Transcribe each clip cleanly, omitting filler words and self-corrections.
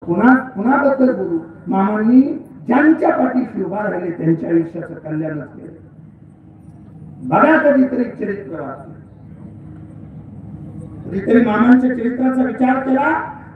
पुन्हा पुन्हाबद्दल बोलू. मामांनी ज्यांच्या पाठीशी उभा राहिले त्यांच्या आयुष्याचं कल्याणच केलं. बघा कधीतरी चरित्र वाचलं, कधीतरी मामांच्या चरित्राचा विचार केला.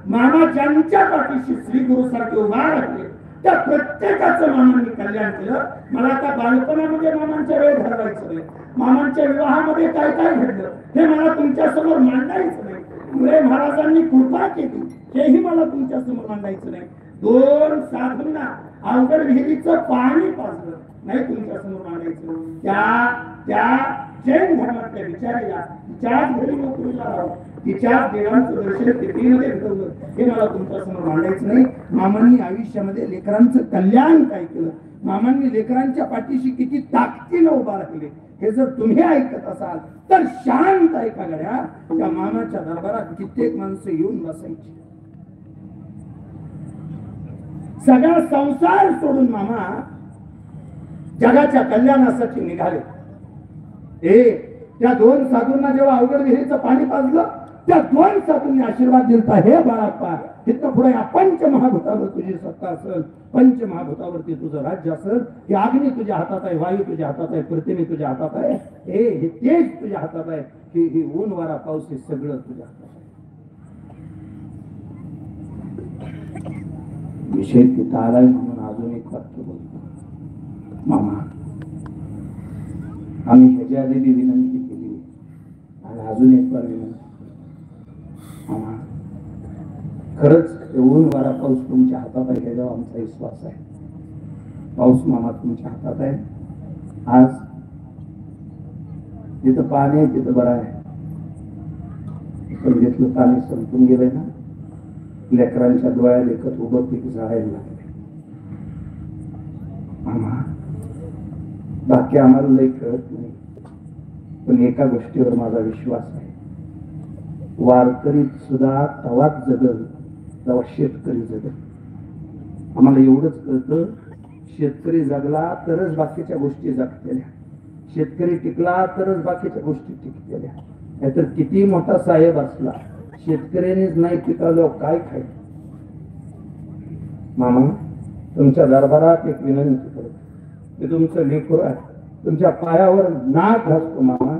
मामा ज्यांच्या पाठीशी श्री गुरु सारखे उभा राहिले त्या प्रत्येकाचं मामांनी कल्याण केलं. मला आता बालपणामध्ये मामांच्या वेळ घालवायचं नाही, मामांच्या विवाहामध्ये काय काय घडलं हे मला तुमच्या समोर मांडायचं नाही. मुळे महाराजांनी कृपा केली हेही मला तुमच्या समोर मांडायचं नाही. 2 साधूंना अवघड विहिरीचं पाणी पाजलं नाही तुमच्या समोर मांडायचं. त्या जैन धर्मातल्या विचाराला तिच्याच घरी नोकरीला राहून तिच्याच देवांचं दर्शन कितीमध्ये घडवलं हे मला तुमच्या समोर मांडायचं नाही. मामांनी आयुष्यामध्ये लेकरांचं कल्याण काय केलं, मामांनी लेकरांच्या पाठीशी किती ताकदीनं उभा राहिले हे जर तुम्ही ऐकत असाल तर शांत ऐका गड्या. त्या मामाच्या दरबारात कित्येक माणसं येऊन बसायची. सगळा संसार सोडून मामा जगाच्या कल्याणासाठी निघाले. त्या 2 साधूंना जेव्हा अवघड विहिरीचं पाणी पाजलं त्या 2 साधूंनी आशीर्वाद दिलता, हे बाळाप्पा तिथं पुढे या पंचमहाभूतावर तुझी सत्ता असेल, पंचमहाभूतावरती तुझं राज्य असेल. ही अग्नी तुझ्या हातात आहे, वायू तुझ्या हातात आहे, पृथ्वी तुझ्या हातात आहे, हे तेज तुझ्या हातात आहे, ही ऊन वारा पाऊस हे सगळं तुझ्या हातात आहे. विषय तिथं आलाय म्हणून अजून एक वाक्य बोलतो. मामा आम्ही ह्याच्या आधी विनंती केली आणि अजून एक बार विनंती. मामा खरंच ऊन वारा पाऊस तुमच्या हातात आहे ह्याच्यावर आमचा विश्वास आहे. पाऊस मामा तुमच्या हातात आहे. आज जिथं पाणी आहे तिथं बरं आहे, पण जिथलं पाणी संपून गेलंय ना लेकरांच्या डोळ्या लेखत उभं पीक जायला लागले. मामा बाकी आम्हाला लई कळत नाही, पण एका गोष्टीवर माझा विश्वास आहे. वारकरी सुद्धा तवाच जगल तेव्हा शेतकरी जगल. आम्हाला एवढंच कळतं, शेतकरी जगला तरच बाकीच्या गोष्टी जगतेल्या, शेतकरी टिकला तरच बाकीच्या गोष्टी टिकतेल्या. नाहीतर किती मोठा साहेब असला शेतकऱ्यानेच नाही पिकवलं काय खायचं. मामा तुमच्या दरबारात एक विनंती करतो, ते तुमचं लेकरू आहे, तुमच्या पायावर नाक घासतो. मामा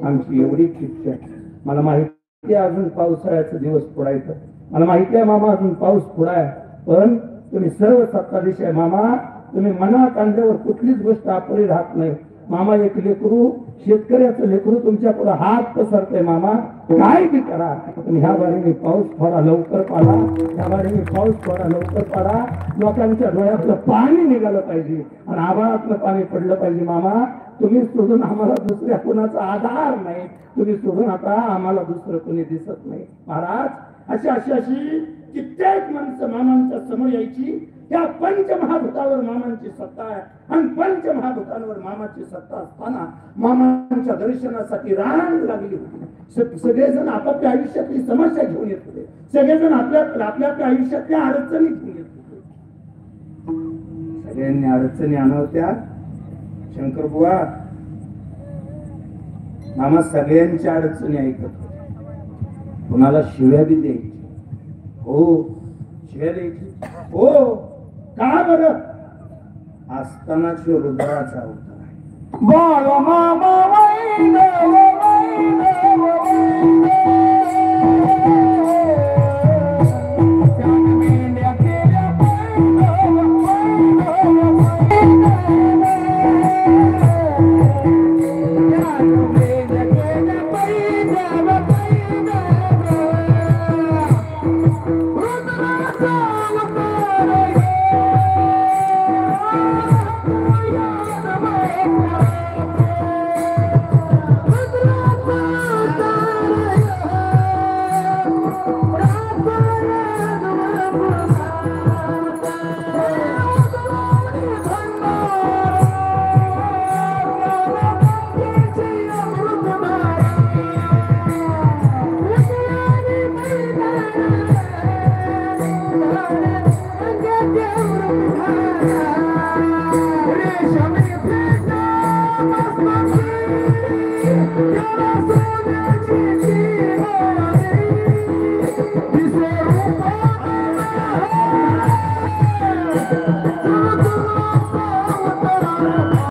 आमची एवढी इच्छा आहे. मला माहिती आहे अजून पावसाळ्याचा दिवस पुढायचं, मला माहिती आहे मामा अजून पाऊस पुढाय, पण तुम्ही सर्व सत्ताधीश आहे मामा, तुम्ही मनात आणल्यावर कुठलीच गोष्ट अपरी राहत नाही. मामा एक लेकरू शेतकऱ्याचं लेकरू तुमच्या पुढे हात पसरतंय. मामा काय बी करा पण ह्या बारीने पाऊस थोडा लवकर पाडा, ह्या बारीने पाऊस थोडा लवकर पाडा. लोकांच्या डोळ्यातलं पाणी निघालं पाहिजे आणि आभाळातलं पाणी पडलं पाहिजे. मामा तुम्ही सोडून आम्हाला दुसऱ्या कोणाचा आधार नाही, तुम्ही सोडून आता आम्हाला दुसरं कोणी दिसत नाही. महाराज अशी कित्येक माणसं मामांच्या समोर यायची. त्या पंचमहाभूतावर मामांची सत्ता आहे आणि पंचमहाभूतांवर मामाची सत्ता असताना मामांच्या दर्शनासाठी रांग लागली होती. सगळेजण आपापल्या आयुष्यातली समस्या घेऊन येत होते, सगळेजण आपल्या आयुष्यातल्या अडचणी घेऊन येत होते. सगळ्यांनी अडचणी आणवत्या. शंकर बुवा मामा सगळ्यांच्या अडचणी ऐकत होते, कुणाला शिव्या बी द्यायची. हो शिव्या द्यायची. हो का बरं असताना रुद्राचा अवतार आहे. बोलो मामा Yeah.